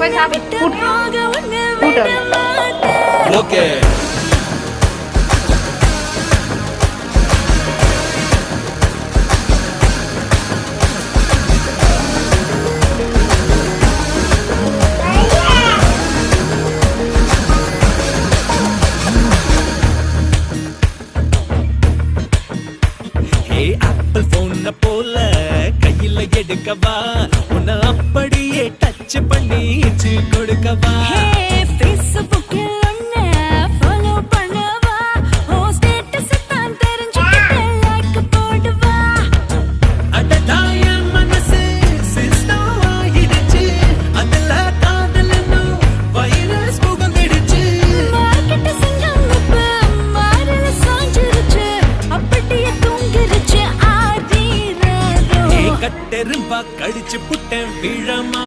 போய் சாப்பிட்டு okay. Apple போன போல கையில எடுக்கவா, உன்னை அப்படியே டச் பண்ணி கொடுக்கவா. கட்டெரும்பா கடிச்சு புட்டேன் விழமா.